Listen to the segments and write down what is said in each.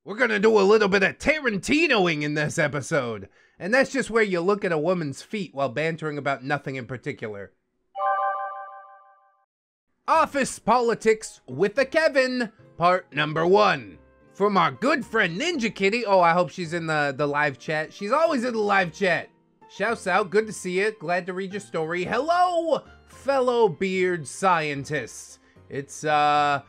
We're gonna do a little bit of Tarantinoing in this episode, and that's just where you look at a woman's feet while bantering about nothing in particular. Office Politics with a Kevin, part number 1. From our good friend Ninja Kitty. Oh, I hope she's in the live chat. She's always in the live chat. Shouts out, good to see you. Glad to read your story. Hello, fellow beard scientists. It's been a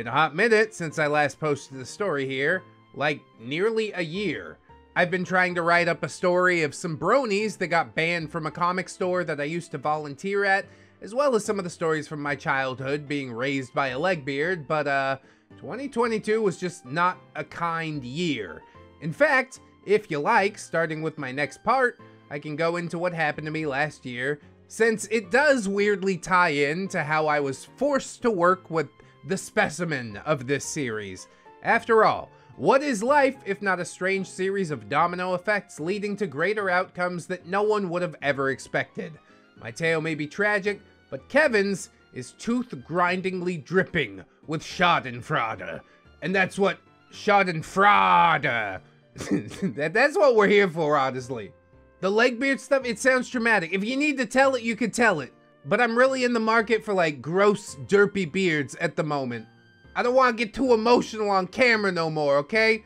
hot minute since I last posted the story here. Like, nearly a year. I've been trying to write up a story of some bronies that got banned from a comic store that I used to volunteer at, as well as some of the stories from my childhood being raised by a legbeard, but 2022 was just not a kind year. In fact, if you like, starting with my next part, I can go into what happened to me last year, since it does weirdly tie in to how I was forced to work with the specimen of this series. After all, what is life if not a strange series of domino effects leading to greater outcomes that no one would have ever expected? My tale may be tragic, but Kevin's is tooth-grindingly dripping with schadenfreude. And that's what schadenfreude. That's what we're here for, honestly. The legbeard stuff, it sounds dramatic. If you need to tell it, you can tell it. But I'm really in the market for like gross, derpy beards at the moment. I don't want to get too emotional on camera no more, okay?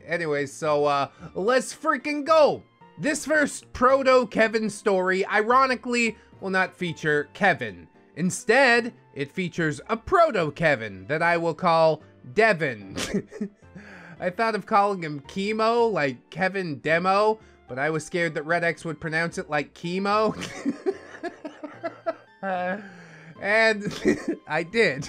Anyways, so let's freaking go. This first proto-Kevin story, ironically, will not feature Kevin. Instead, it features a proto-Kevin that I will call Devin. I thought of calling him Chemo, like Kevin Demo, but I was scared that ReddX would pronounce it like chemo. And I did.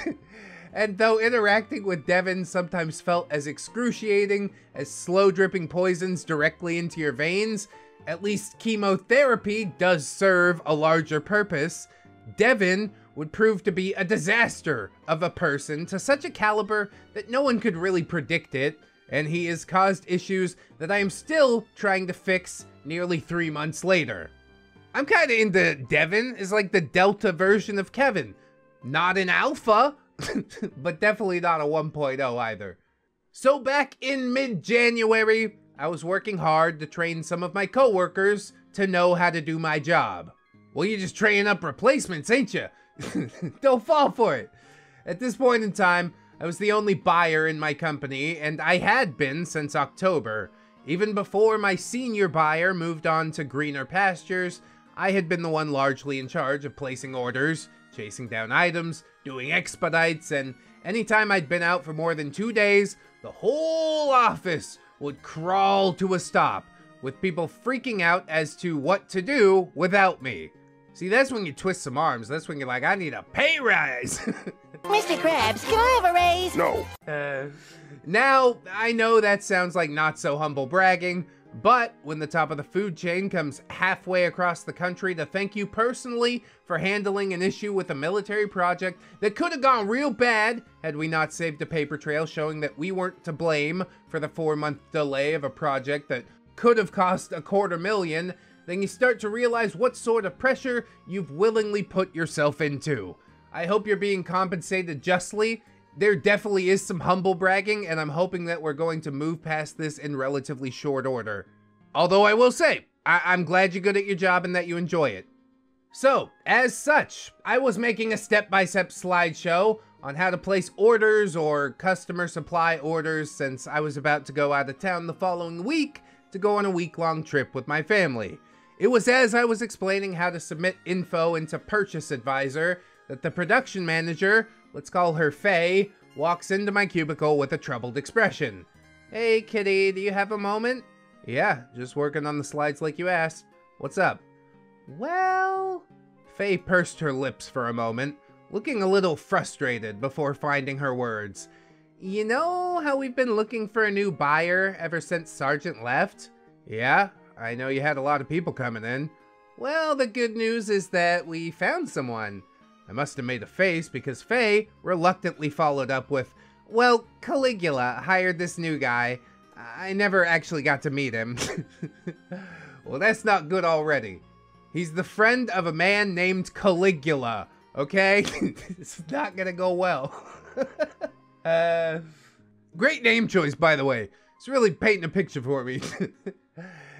And though interacting with Devin sometimes felt as excruciating as slow dripping poisons directly into your veins, at least chemotherapy does serve a larger purpose. Devin would prove to be a disaster of a person to such a caliber that no one could really predict it, and he has caused issues that I am still trying to fix nearly 3 months later. I'm kinda into Devin as like the Delta version of Kevin. Not an alpha, but definitely not a 1.0 either. So back in mid-January, I was working hard to train some of my coworkers to know how to do my job. Well, you're just training up replacements, ain't you? Don't fall for it. At this point in time, I was the only buyer in my company, and I had been since October. Even before my senior buyer moved on to greener pastures, I had been the one largely in charge of placing orders, chasing down items, doing expedites, and anytime I'd been out for more than 2 days, the whole office would crawl to a stop, with people freaking out as to what to do without me. See, that's when you twist some arms. That's when you're like, I need a pay rise. Mr. Krabs, can I have a raise? No. Now, I know that sounds like not so humble bragging, but when the top of the food chain comes halfway across the country to thank you personally for handling an issue with a military project that could have gone real bad had we not saved a paper trail showing that we weren't to blame for the 4-month delay of a project that could have cost $250,000, then you start to realize what sort of pressure you've willingly put yourself into. I hope you're being compensated justly. There definitely is some humble bragging, and I'm hoping that we're going to move past this in relatively short order. Although I will say, I'm glad you're good at your job and that you enjoy it. So, as such, I was making a step-by-step slideshow on how to place orders or customer supply orders since I was about to go out of town the following week to go on a week-long trip with my family. It was as I was explaining how to submit info into Purchase Advisor that the production manager, let's call her Faye, walks into my cubicle with a troubled expression. Hey kitty, do you have a moment? Yeah, just working on the slides like you asked. What's up? Well... Faye pursed her lips for a moment, looking a little frustrated before finding her words. You know how we've been looking for a new buyer ever since Sergeant left? Yeah, I know you had a lot of people coming in. Well, the good news is that we found someone. I must have made a face because Faye reluctantly followed up with, well, Caligula hired this new guy. I never actually got to meet him. Well, that's not good already. He's the friend of a man named Caligula, okay? It's not gonna go well. Great name choice, by the way. It's really painting a picture for me.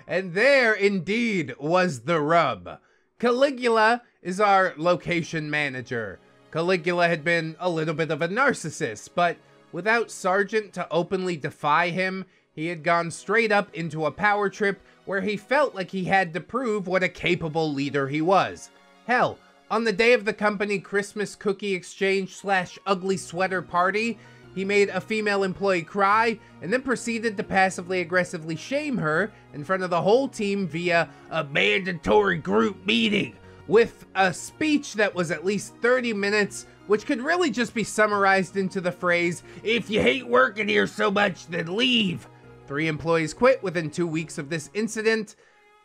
And there, indeed, was the rub. Caligula is our location manager. Caligula had been a little bit of a narcissist, but without Sargent to openly defy him, he had gone straight up into a power trip where he felt like he had to prove what a capable leader he was. Hell, on the day of the company Christmas cookie exchange / ugly sweater party, he made a female employee cry and then proceeded to passively aggressively shame her in front of the whole team via a mandatory group meeting with a speech that was at least 30 minutes, which could really just be summarized into the phrase, "If you hate working here so much, then leave." 3 employees quit within 2 weeks of this incident.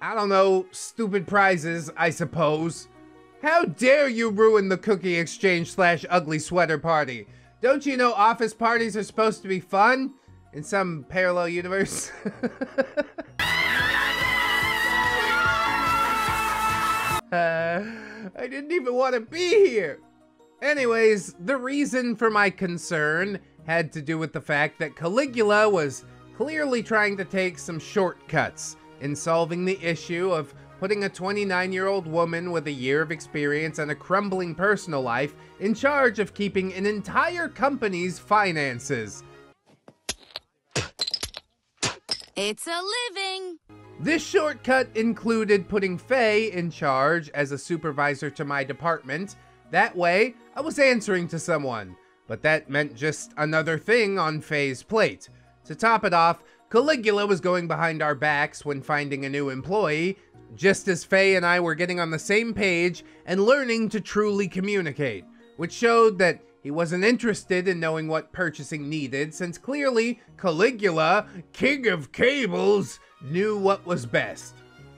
I don't know, stupid prizes, I suppose. How dare you ruin the cookie exchange / ugly sweater party? Don't you know office parties are supposed to be fun? In some parallel universe? I didn't even want to be here. Anyways, the reason for my concern had to do with the fact that Caligula was clearly trying to take some shortcuts in solving the issue of putting a 29-year-old woman with a year of experience and a crumbling personal life in charge of keeping an entire company's finances. It's a living. This shortcut included putting Faye in charge as a supervisor to my department. That way, I was answering to someone. But that meant just another thing on Faye's plate. To top it off, Caligula was going behind our backs when finding a new employee, just as Faye and I were getting on the same page and learning to truly communicate, which showed that he wasn't interested in knowing what purchasing needed, since clearly Caligula, King of Cables, knew what was best.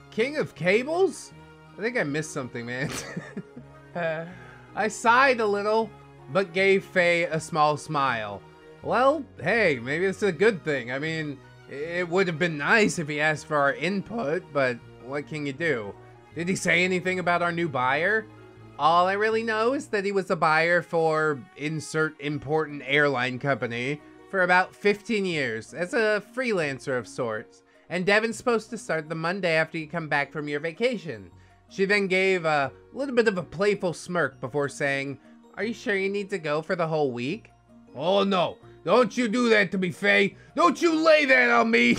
King of Cables? I think I missed something, man. I sighed a little, but gave Faye a small smile. Well, hey, maybe it's a good thing. I mean, it would have been nice if he asked for our input, but what can you do? Did he say anything about our new buyer? All I really know is that he was a buyer for insert important airline company for about 15 years as a freelancer of sorts. And Devin's supposed to start the Monday after you come back from your vacation. She then gave a little bit of a playful smirk before saying, "Are you sure you need to go for the whole week?" "Oh no, don't you do that to me, Faye. Don't you lay that on me."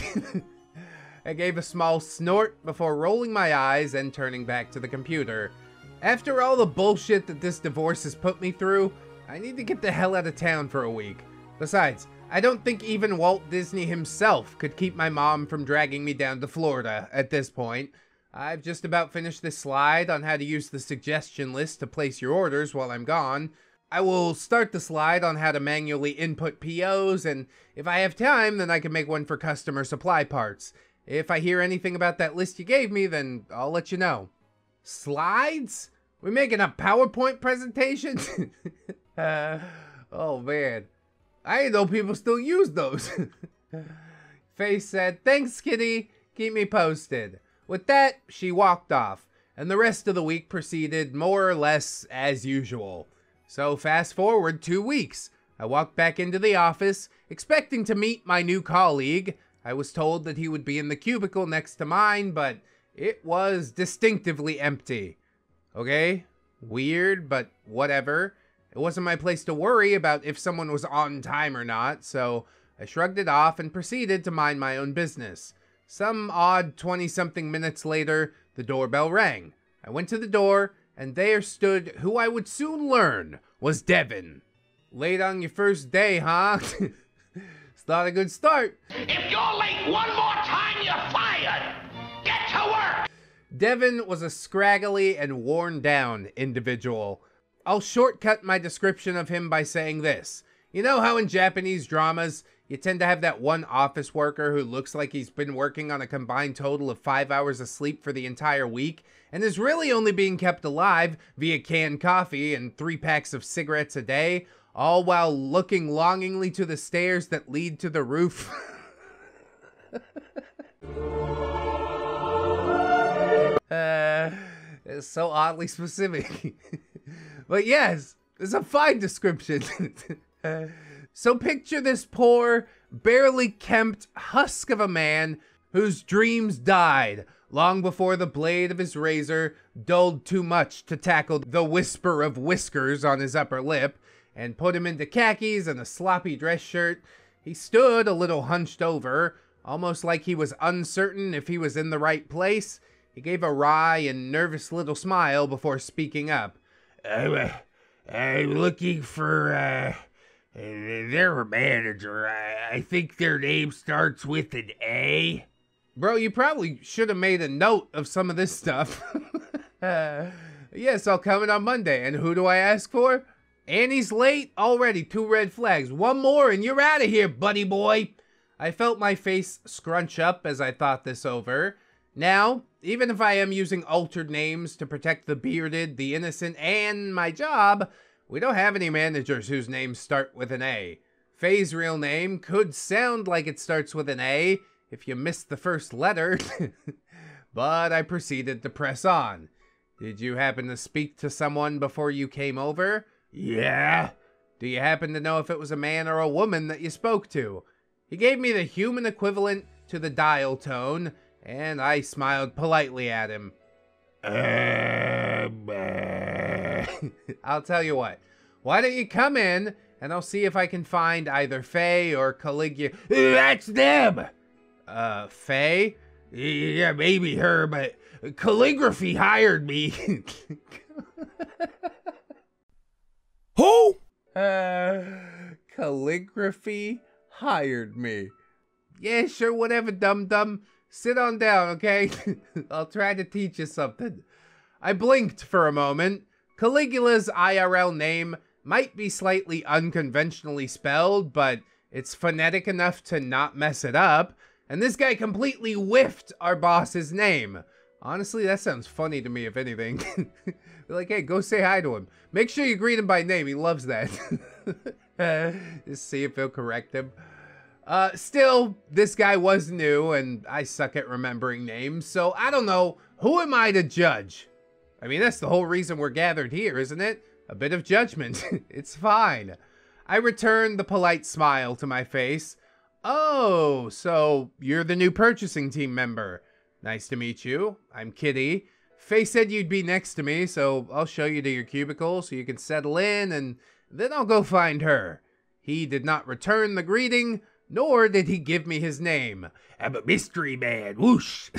I gave a small snort before rolling my eyes and turning back to the computer. After all the bullshit that this divorce has put me through, I need to get the hell out of town for a week. Besides, I don't think even Walt Disney himself could keep my mom from dragging me down to Florida at this point. I've just about finished this slide on how to use the suggestion list to place your orders while I'm gone. I will start the slide on how to manually input POs, and if I have time, then I can make one for customer supply parts. If I hear anything about that list you gave me, then I'll let you know. Slides? We making a PowerPoint presentation? Oh man. I didn't know people still use those. Faye said, "Thanks, kitty. Keep me posted." With that, she walked off, and the rest of the week proceeded more or less as usual. So fast forward 2 weeks. I walked back into the office, expecting to meet my new colleague. I was told that he would be in the cubicle next to mine, but it was distinctively empty. Okay, weird, but whatever. It wasn't my place to worry about if someone was on time or not, so I shrugged it off and proceeded to mind my own business. Some odd 20-something minutes later, the doorbell rang. I went to the door, and there stood who I would soon learn was Devin. "Late on your first day, huh?" It's not a good start. "If you're late one more time, you're fired! Get to work!" Devin was a scraggly and worn down individual. I'll shortcut my description of him by saying this. You know how in Japanese dramas, you tend to have that one office worker who looks like he's been working on a combined total of 5 hours of sleep for the entire week, and is really only being kept alive via canned coffee and 3 packs of cigarettes a day, all while looking longingly to the stairs that lead to the roof? It's so oddly specific. But yes, it's a fine description. So picture this poor, barely kempt husk of a man whose dreams died long before the blade of his razor dulled too much to tackle the whisper of whiskers on his upper lip and put him into khakis and a sloppy dress shirt. He stood a little hunched over, almost like he was uncertain if he was in the right place. He gave a wry and nervous little smile before speaking up. I'm looking for, their manager. I think their name starts with an A. Bro, you probably should have made a note of some of this stuff. Yes, I'll come in on Monday. And who do I ask for? Annie's late? Already 2 red flags. 1 more and you're out of here, buddy boy. I felt my face scrunch up as I thought this over. Now, even if I am using altered names to protect the bearded, the innocent, and my job, we don't have any managers whose names start with an A. Faye's real name could sound like it starts with an A if you missed the first letter, but I proceeded to press on. Did you happen to speak to someone before you came over? Yeah. Do you happen to know if it was a man or a woman that you spoke to? He gave me the human equivalent to the dial tone, and I smiled politely at him. I'll tell you what. Why don't you come in, and I'll see if I can find either Faye or Caligula. That's them! Faye? Yeah, maybe her, but calligraphy hired me. Who? Calligraphy hired me. Yeah, sure, whatever, dum-dum. Sit on down, okay? I'll try to teach you something. I blinked for a moment. Caligula's IRL name might be slightly unconventionally spelled, but it's phonetic enough to not mess it up. And this guy completely whiffed our boss's name. Honestly, that sounds funny to me, if anything. Be like, hey, go say hi to him. Make sure you greet him by name. He loves that. Just see if he'll correct him. Still, this guy was new, and I suck at remembering names, so I don't know. Who am I to judge? I mean, that's the whole reason we're gathered here, isn't it? A bit of judgment. It's fine. I returned the polite smile to my face. Oh, so you're the new purchasing team member. Nice to meet you. I'm Kitty. Faye said you'd be next to me, so I'll show you to your cubicle so you can settle in, and then I'll go find her. He did not return the greeting, nor did he give me his name. I'm a mystery man. Whoosh.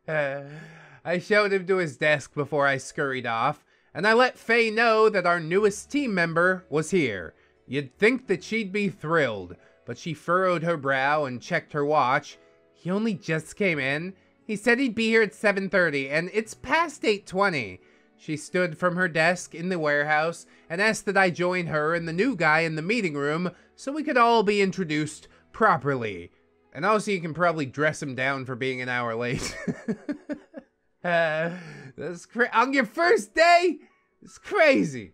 I showed him to his desk before I scurried off, and I let Faye know that our newest team member was here. You'd think that she'd be thrilled, but she furrowed her brow and checked her watch. He only just came in. He said he'd be here at 7:30, and it's past 8:20. She stood from her desk in the warehouse and asked that I join her and the new guy in the meeting room so we could all be introduced properly. And also you can probably dress him down for being an hour late. That's on your first day? It's crazy.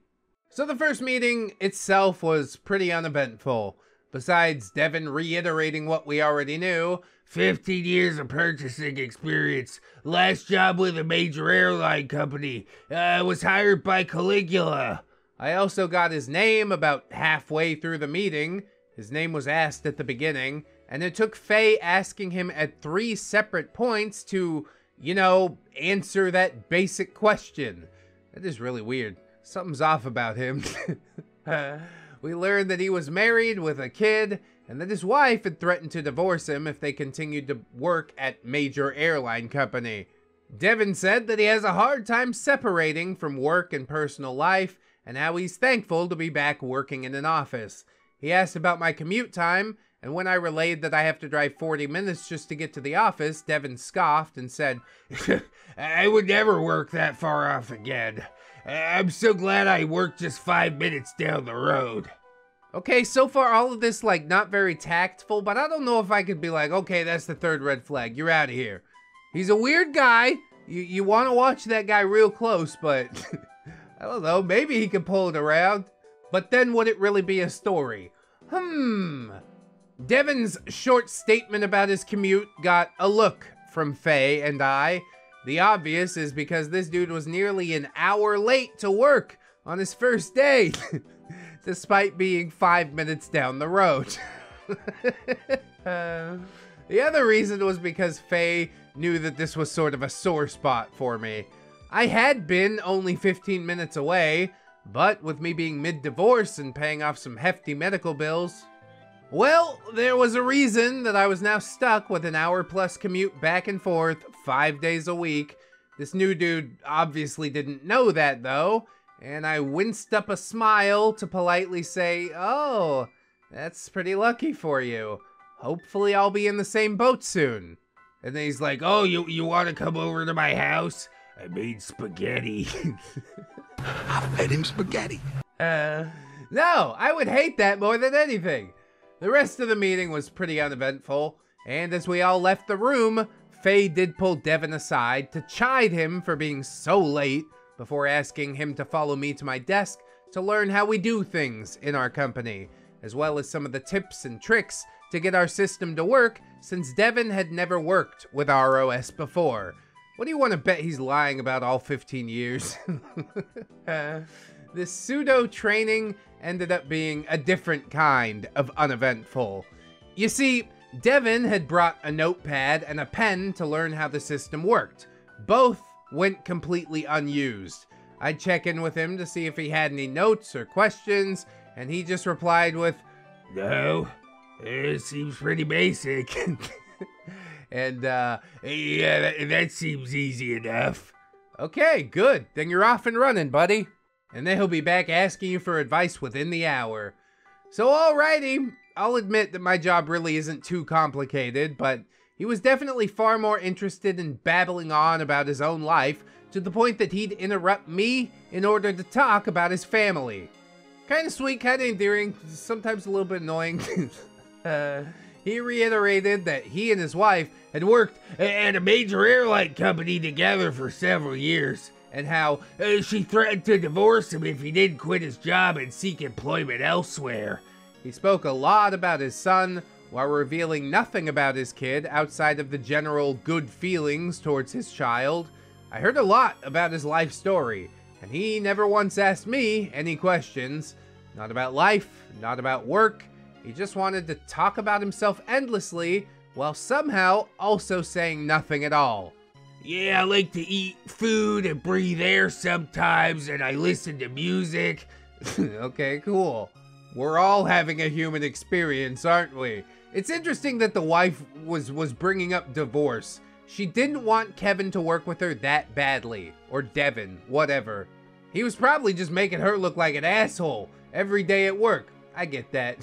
So the first meeting itself was pretty uneventful. Besides Devin reiterating what we already knew, 15 years of purchasing experience, last job with a major airline company, was hired by Caligula. I also got his name about halfway through the meeting. His name was asked at the beginning, and it took Faye asking him at 3 separate points to, you know, answer that basic question. That is really weird. Something's off about him. We learned that he was married with a kid, and that his wife had threatened to divorce him if they continued to work at major airline company. Devin said that he has a hard time separating from work and personal life, and how he's thankful to be back working in an office. He asked about my commute time, and when I relayed that I have to drive 40 minutes just to get to the office, Devin scoffed and said, I would never work that far off again. I'm so glad I worked just 5 minutes down the road. Okay, so far all of this, like, not very tactful, but I don't know if I could be like, okay, that's the 3rd red flag. You're out of here. He's a weird guy. You want to watch that guy real close, but I don't know, maybe he can pull it around. But then would it really be a story? Devin's short statement about his commute got a look from Faye and I. The obvious is because this dude was nearly an hour late to work on his first day, despite being 5 minutes down the road. The other reason was because Faye knew that this was sort of a sore spot for me. I had been only 15 minutes away, but with me being mid-divorce and paying off some hefty medical bills, well, there was a reason that I was now stuck with an hour-plus commute back and forth 5 days a week. This new dude obviously didn't know that, though, and I winced up a smile to politely say, "Oh, that's pretty lucky for you. Hopefully I'll be in the same boat soon." And then he's like, "Oh, you want to come over to my house? I made spaghetti." I fed him spaghetti. No, I would hate that more than anything. The rest of the meeting was pretty uneventful, and as we all left the room, Faye did pull Devin aside to chide him for being so late before asking him to follow me to my desk to learn how we do things in our company, as well as some of the tips and tricks to get our system to work, since Devin had never worked with ROS before. What do you want to bet he's lying about all 15 years? This pseudo training ended up being a different kind of uneventful. You see, Devin had brought a notepad and a pen to learn how the system worked. Both went completely unused. I'd check in with him to see if he had any notes or questions, and he just replied with, "No, it seems pretty basic." And, yeah, that seems easy enough. Okay, good. Then you're off and running, buddy. And then he'll be back asking you for advice within the hour. So, alrighty. I'll admit that my job really isn't too complicated, but he was definitely far more interested in babbling on about his own life, to the point that he'd interrupt me in order to talk about his family. Kinda sweet, kinda endearing, sometimes a little bit annoying. He reiterated that he and his wife had worked at a major airline company together for several years, and how she threatened to divorce him if he didn't quit his job and seek employment elsewhere. He spoke a lot about his son, while revealing nothing about his kid outside of the general good feelings towards his child. I heard a lot about his life story, and he never once asked me any questions. Not about life, not about work. He just wanted to talk about himself endlessly, while somehow also saying nothing at all. "Yeah, I like to eat food and breathe air sometimes, and I listen to music." Okay, cool. We're all having a human experience, aren't we? It's interesting that the wife was bringing up divorce. She didn't want Kevin to work with her that badly. Or Devin, whatever. He was probably just making her look like an asshole every day at work. I get that.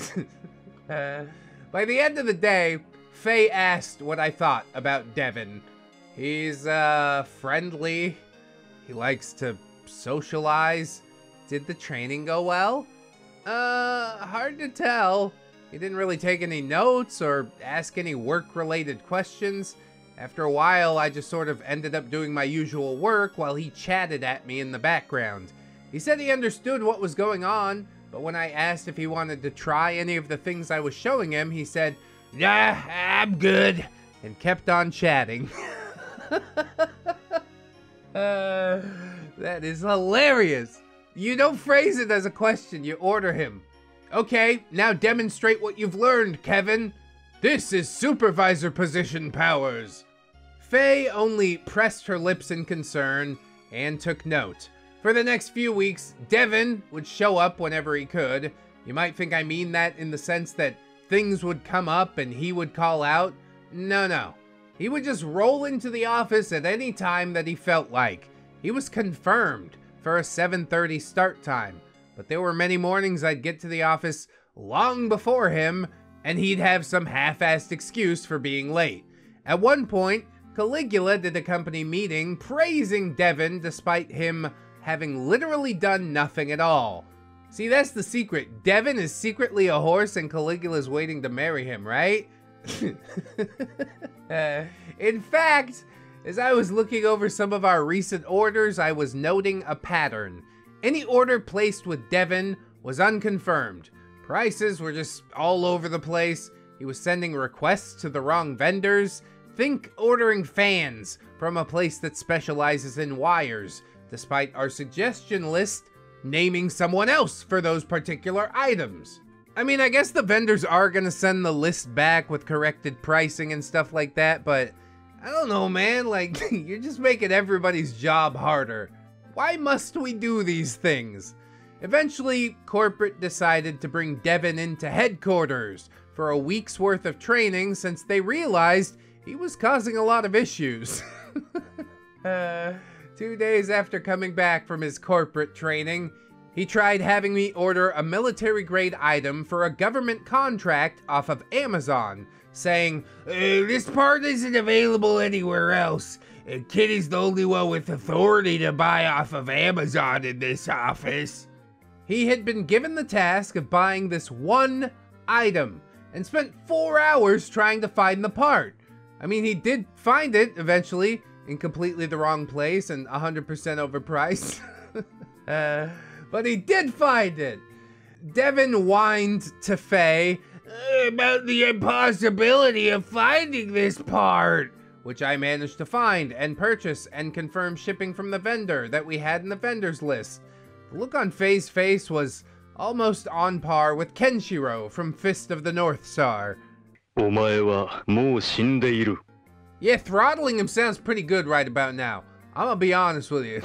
By the end of the day, Faye asked what I thought about Devin. He's, friendly. He likes to socialize. Did the training go well? Hard to tell. He didn't really take any notes or ask any work-related questions. After a while, I just sort of ended up doing my usual work while he chatted at me in the background. He said he understood what was going on, but when I asked if he wanted to try any of the things I was showing him, he said, "Nah, I'm good," and kept on chatting. That is hilarious. You don't phrase it as a question, you order him. "Okay, now demonstrate what you've learned, Kevin. This is supervisor position powers." Faye only pressed her lips in concern and took note. For the next few weeks, Devin would show up whenever he could. You might think I mean that in the sense that things would come up and he would call out. No. He would just roll into the office at any time that he felt like. He was confirmed for a 7:30 start time, but there were many mornings I'd get to the office long before him, and he'd have some half-assed excuse for being late. At one point, Caligula did a company meeting praising Devin despite him having literally done nothing at all. See, that's the secret. Devin is secretly a horse and Caligula's waiting to marry him, right? In fact, as I was looking over some of our recent orders, I was noting a pattern. Any order placed with Devin was unconfirmed. Prices were just all over the place. He was sending requests to the wrong vendors. Think ordering fans from a place that specializes in wires, despite our suggestion list naming someone else for those particular items. I mean, I guess the vendors are gonna send the list back with corrected pricing and stuff like that, but I don't know, man. Like, you're just making everybody's job harder. Why must we do these things? Eventually, corporate decided to bring Devin into headquarters for a week's worth of training since they realized he was causing a lot of issues. 2 days after coming back from his corporate training, he tried having me order a military-grade item for a government contract off of Amazon, saying, this part isn't available anywhere else. Kitty's the only one with authority to buy off of Amazon in this office. He had been given the task of buying this one item and spent 4 hours trying to find the part. I mean, he did find it eventually in completely the wrong place and 100% overpriced. But he did find it. Devin whined to Faye about the impossibility of finding this part, which I managed to find and purchase and confirm shipping from the vendor that we had in the vendors list. The look on Faye's face was almost on par with Kenshiro from Fist of the North Star. Yeah, throttling him sounds pretty good right about now. I'm gonna be honest with you.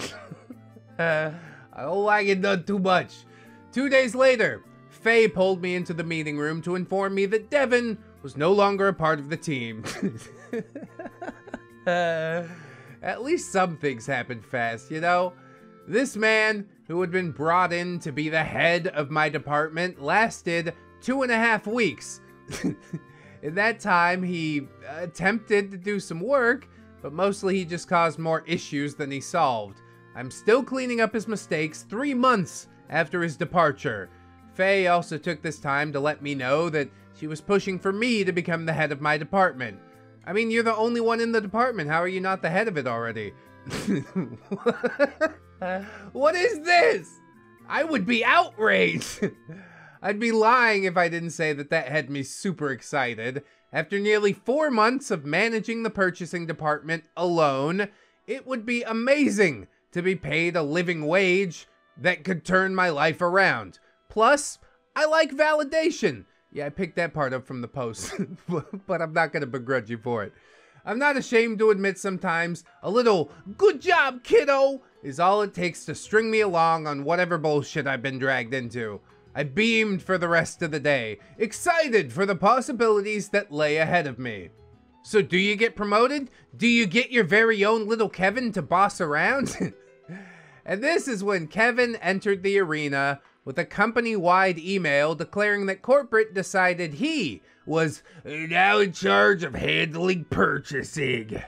I don't like it done too much. 2 days later, Faye pulled me into the meeting room to inform me that Devin was no longer a part of the team. At least some things happened fast, you know? This man, who had been brought in to be the head of my department, lasted 2.5 weeks. In that time, he attempted to do some work, but mostly he just caused more issues than he solved. I'm still cleaning up his mistakes 3 months after his departure. Faye also took this time to let me know that she was pushing for me to become the head of my department. I mean, you're the only one in the department. How are you not the head of it already? What is this? I would be outraged. I'd be lying if I didn't say that that had me super excited. After nearly 4 months of managing the purchasing department alone, it would be amazing to be paid a living wage that could turn my life around. Plus, I like validation. Yeah, I picked that part up from the post, but I'm not gonna begrudge you for it. I'm not ashamed to admit sometimes a little "good job, kiddo" is all it takes to string me along on whatever bullshit I've been dragged into. I beamed for the rest of the day, excited for the possibilities that lay ahead of me. So do you get promoted? Do you get your very own little Kevin to boss around? And this is when Kevin entered the arena with a company-wide email declaring that corporate decided he was now in charge of handling purchasing.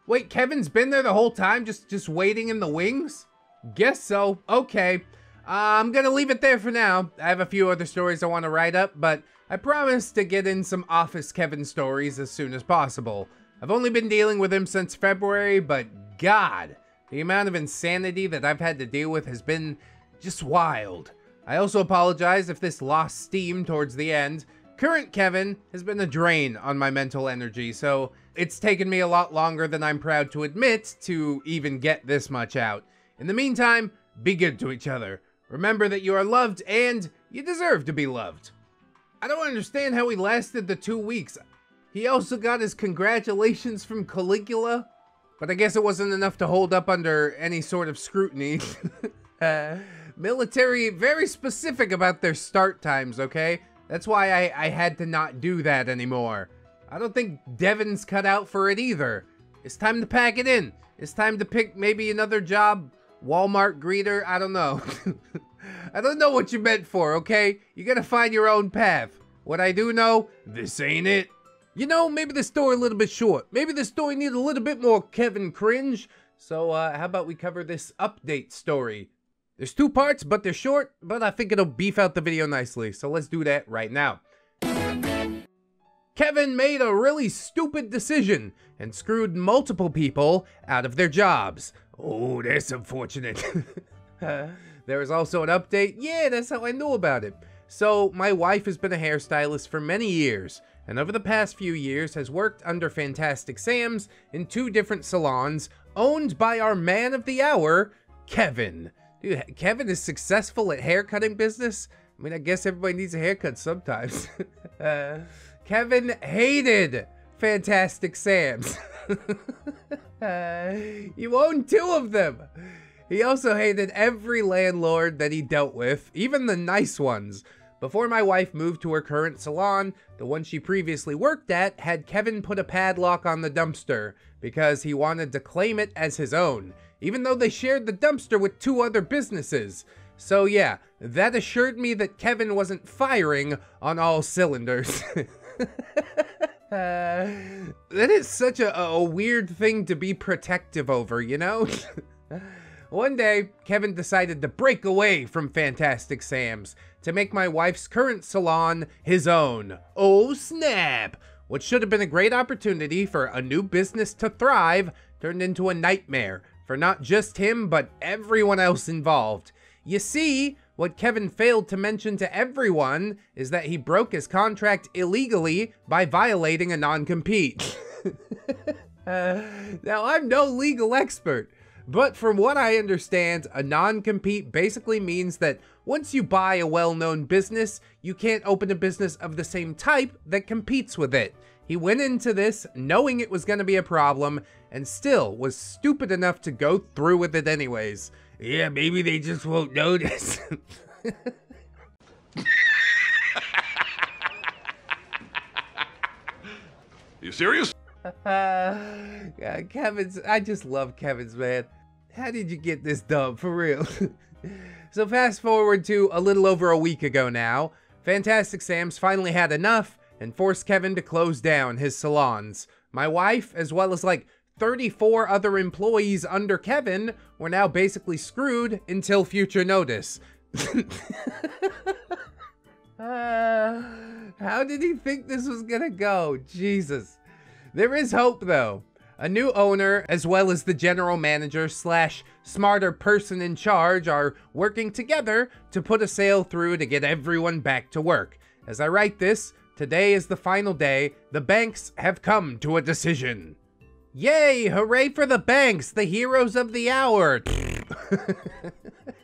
Wait, Kevin's been there the whole time, just waiting in the wings? Guess so. Okay. I'm gonna leave it there for now. I have a few other stories I want to write up, but I promise to get in some Office Kevin stories as soon as possible. I've only been dealing with him since February, but God, the amount of insanity that I've had to deal with has been just wild. I also apologize if this lost steam towards the end. Current Kevin has been a drain on my mental energy, so it's taken me a lot longer than I'm proud to admit to even get this much out. In the meantime, be good to each other. Remember that you are loved and you deserve to be loved. I don't understand how he lasted the 2 weeks. He also got his congratulations from Caligula, but I guess it wasn't enough to hold up under any sort of scrutiny. Military, very specific about their start times, okay? That's why I had to not do that anymore. I don't think Devin's cut out for it either. It's time to pack it in. It's time to pick maybe another job. Walmart greeter, I don't know. I don't know what you meant for, okay? You gotta find your own path. What I do know, this ain't it. You know, maybe the story a little bit short. Maybe the story needs a little bit more Kevin cringe. So how about we cover this update story? There's 2 parts, but they're short, but I think it'll beef out the video nicely. So let's do that right now. Kevin made a really stupid decision and screwed multiple people out of their jobs. Oh, that's unfortunate. There was also an update. Yeah, that's how I knew about it. So, my wife has been a hairstylist for many years, and over the past few years has worked under Fantastic Sam's in 2 different salons, owned by our man of the hour, Kevin. Dude, Kevin is successful at haircutting business. I mean, I guess everybody needs a haircut sometimes. Kevin hated Fantastic Sam's. You own 2 of them. He also hated every landlord that he dealt with, even the nice ones. Before my wife moved to her current salon, the one she previously worked at had Kevin put a padlock on the dumpster because he wanted to claim it as his own, even though they shared the dumpster with 2 other businesses. So yeah, that assured me that Kevin wasn't firing on all cylinders. That is such a weird thing to be protective over, you know? One day, Kevin decided to break away from Fantastic Sam's to make my wife's current salon his own. Oh snap! What should have been a great opportunity for a new business to thrive turned into a nightmare for not just him, but everyone else involved. You see, what Kevin failed to mention to everyone is that he broke his contract illegally by violating a non-compete. Now, I'm no legal expert, but from what I understand, a non-compete basically means that once you buy a well-known business, you can't open a business of the same type that competes with it. He went into this knowing it was going to be a problem and still was stupid enough to go through with it anyways. Yeah, maybe they just won't notice. You serious? Yeah, I just love Kevin's, man. How did you get this done, for real? So fast forward to a little over a week ago now, Fantastic Sam's finally had enough and forced Kevin to close down his salons. My wife, as well as like 34 other employees under Kevin, were now basically screwed until future notice. How did he think this was gonna go? Jesus. There is hope though. A new owner, as well as the general manager / smarter person in charge, are working together to put a sale through to get everyone back to work. As I write this, today is the final day. The banks have come to a decision. Yay! Hooray for the banks, the heroes of the hour!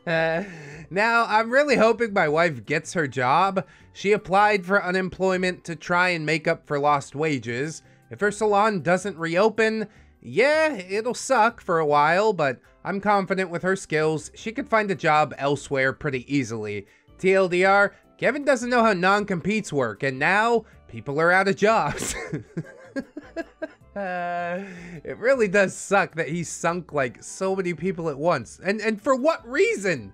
Now, I'm really hoping my wife gets her job. She applied for unemployment to try and make up for lost wages. If her salon doesn't reopen, yeah, it'll suck for a while, but I'm confident with her skills, she could find a job elsewhere pretty easily. TLDR, Kevin doesn't know how non-competes work, and now people are out of jobs. It really does suck that he sunk like so many people at once. And for what reason?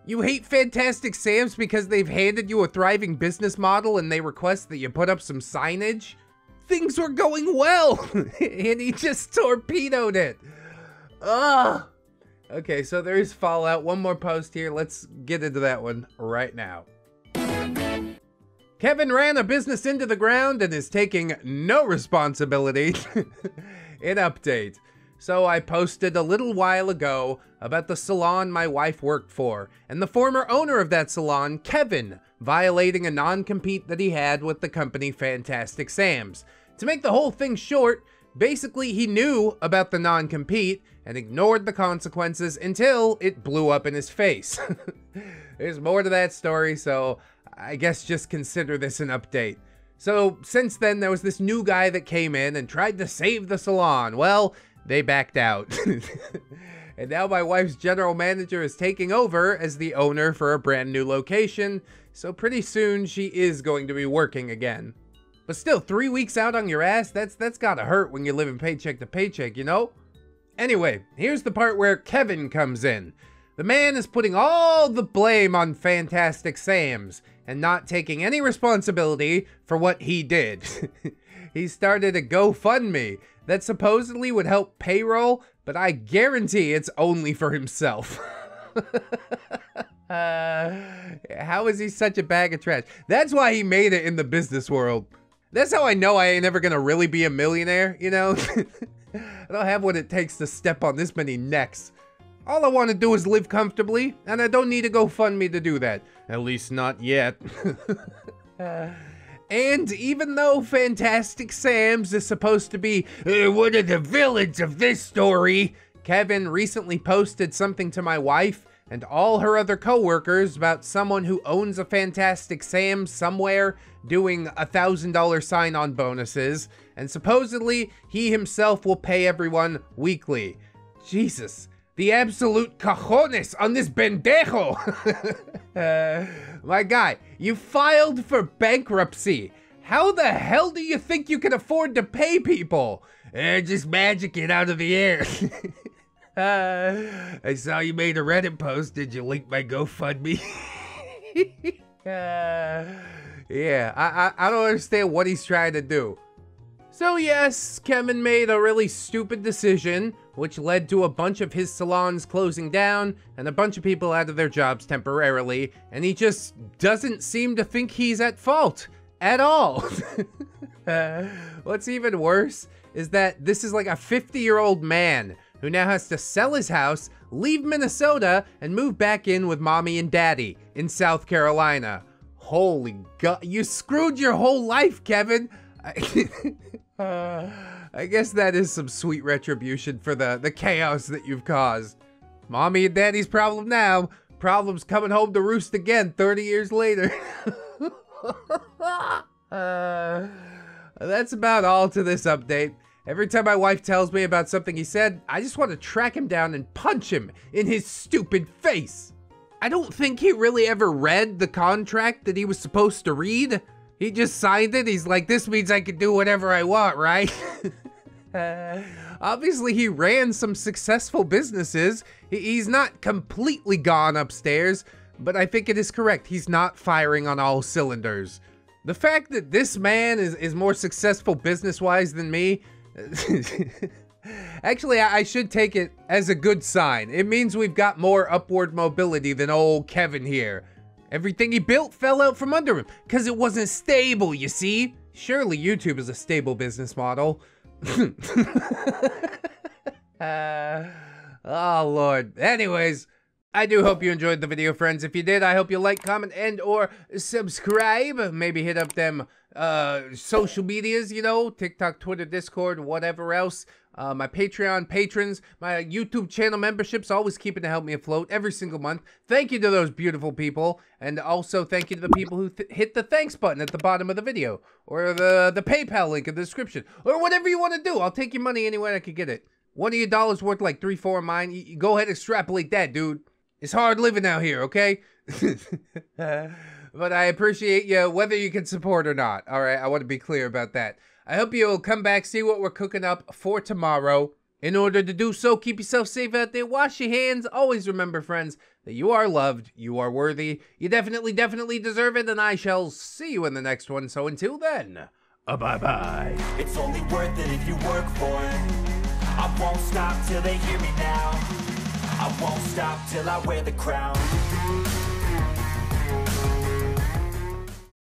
You hate Fantastic Sam's because they've handed you a thriving business model and they request that you put up some signage? Things were going well, and he just torpedoed it. Ugh. Okay, so there is fallout. One more post here. Let's get into that one right now. Kevin ran a business into the ground and is taking no responsibility. An update. So I posted a little while ago about the salon my wife worked for, and the former owner of that salon, Kevin, violating a non-compete that he had with the company Fantastic Sam's. To make the whole thing short, basically he knew about the non-compete and ignored the consequences until it blew up in his face. There's more to that story, so I guess just consider this an update. So since then, there was this new guy that came in and tried to save the salon. Well, they backed out. And now my wife's general manager is taking over as the owner for a brand new location, so pretty soon she is going to be working again. But still, 3 weeks out on your ass, that's gotta hurt when you're living paycheck to paycheck, you know? Anyway, here's the part where Kevin comes in. The man is putting all the blame on Fantastic Sam's and not taking any responsibility for what he did. He started a GoFundMe that supposedly would help payroll, but I guarantee it's only for himself. How is he such a bag of trash? That's why he made it in the business world. That's how I know I ain't ever gonna really be a millionaire, you know? I don't have what it takes to step on this many necks. All I want to do is live comfortably, and I don't need a GoFundMe to do that. At least not yet. And even though Fantastic Sam's is supposed to be one of the villains of this story, Kevin recently posted something to my wife and all her other co-workers about someone who owns a Fantastic Sam somewhere doing $1,000 sign-on bonuses, and supposedly he himself will pay everyone weekly. Jesus, the absolute cojones on this pendejo. My guy, you filed for bankruptcy. How the hell do you think you can afford to pay people? Just magic it out of the air. I saw you made a Reddit post. Did you link my GoFundMe? Yeah, I don't understand what he's trying to do. So yes, Kevin made a really stupid decision, which led to a bunch of his salons closing down and a bunch of people out of their jobs temporarily, and he just doesn't seem to think he's at fault at all. What's even worse is that this is like a 50-year-old man who now has to sell his house, leave Minnesota, and move back in with mommy and daddy in South Carolina. Holy God, you screwed your whole life, Kevin. I guess that is some sweet retribution for the chaos that you've caused. Mommy and daddy's problem now. Problem's coming home to roost again 30 years later. That's about all to this update. Every time my wife tells me about something he said, I just want to track him down and punch him in his stupid face. I don't think he really ever read the contract that he was supposed to read. He just signed it. He's like, this means I can do whatever I want, right? Obviously, he ran some successful businesses. He's not completely gone upstairs, but I think it is correct. He's not firing on all cylinders. The fact that this man is more successful business-wise than me, actually, I should take it as a good sign. It means we've got more upward mobility than old Kevin here. Everything he built fell out from under him because it wasn't stable, you see? Surely YouTube is a stable business model. Oh, Lord. Anyways, I do hope you enjoyed the video, friends. If you did, I hope you like, comment, and or subscribe. Maybe hit up them social medias, you know, TikTok, Twitter, Discord, whatever else. My Patreon patrons, my YouTube channel memberships, always keeping to help me afloat every single month. Thank you to those beautiful people. And also thank you to the people who hit the thanks button at the bottom of the video. Or the PayPal link in the description. Or whatever you want to do. I'll take your money anywhere I can get it. One of your dollars worth like 3, 4 of mine. You go ahead and extrapolate that, dude. It's hard living out here, okay? But I appreciate you, whether you can support or not. All right, I want to be clear about that. I hope you'll come back, see what we're cooking up for tomorrow. In order to do so, keep yourself safe out there. Wash your hands. Always remember, friends, that you are loved. You are worthy. You definitely, definitely deserve it. And I shall see you in the next one. So until then, bye-bye. It's only worth it if you work for it. I won't stop till they hear me now. I won't stop till I wear the crown.